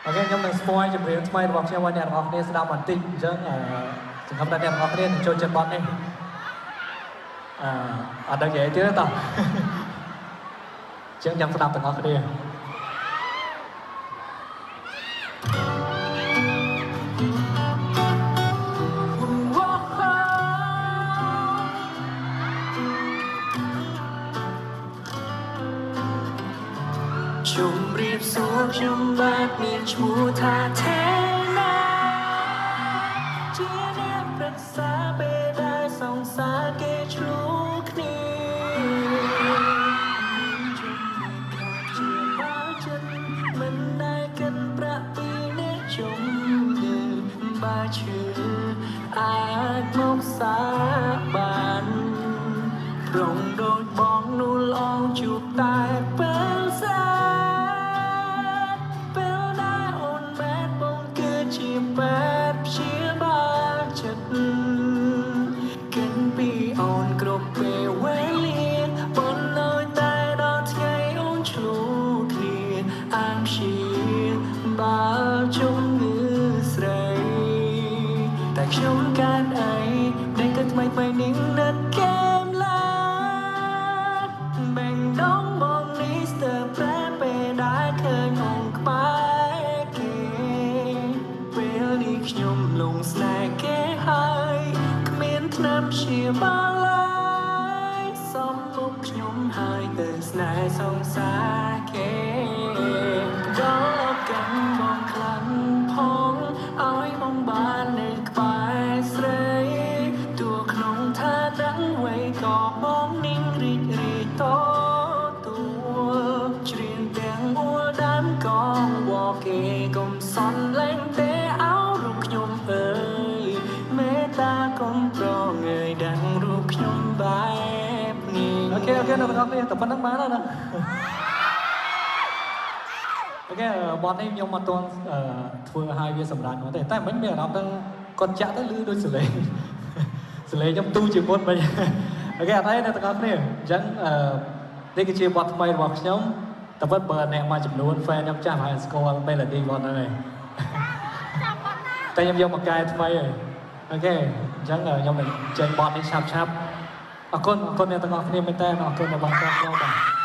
ok nhưng mà spoil chụp riêng thay được xem qua nhà ngọc nên sẽ đọc bản tin chứ trường hợp là nhà ngọc nên cho chân bóng này ở đây vậy chứ tao chứ nhắm sẽ đọc từng ngọc đi chung riêng suốt chung bát miền chua tha thế na chỉ nét rất xa bề đai song xa kê chúc ni chung miền khát chia bao chân mình ai cần pra pi nét chung đường ba chữ ai mốc xa bàn rồng đôi bóng nu long chụp tai bên xa bát chia ba chật kinh pi on cột về quê liên bọn nơi tai đó thấy ôn chú kia am chia ba chung ngư sậy tại trong can ấy đang cất mây bay nín đất kem lá bèn đóng bóng ní sờ pré bề đã khơi ngọn bayខ្ញុំលងស្នេហ៍គេហើយគ្មានថ្នាំជាបាលឡើយសំមុខខ្ញុំហើយទៅស្នេហ៍សងសារគេដល់កាន់បងខ្លាំងផងឲ្យបងបាននៅក្បែរស្រីទួក្នុងថាដឹងអ្វីក៏បងนิ่งរីករាយតទួច្រៀងទាំងអួរដើមកងវ៉គេកុំសន់លែងទេខ្ញុំអើយមេត្តាកុំប្រងើយដឹងរូបខ្ញុំបែបនេះអូខេនៅទាំងអស់គ្នាតែប៉ុណ្្នឹងបានហើយណាអូខេបទនេះខ្ញុំមិនទាន់ធ្វើឲ្យវាសម្រាប់ទេតែមិនមានអារម្មណ៍ថាគាត់ចាក់ទៅលឺដូចសលេងខ្ញុំទូជាមុនវិញអូខេអត់ហើយនៅទាំងអស់គ្នាអញ្ចឹងនេះគឺជាបទថ្មីរបស់ខ្ញុំតែប៉ុន្តែបើអ្នកមួយចំនួន fan ខ្ញុំចាស់ហើយស្គាល់ melody បទហ្នឹងតែខ្ញុំយកមកកែថ្មីហើយអូខេអញ្ចឹងខ្ញុំនឹងចេញបទនេះឆាប់អរគុណអ្នកទាំងអស់គ្នាមែនតើអរគុណដល់បងប្អូនបាទ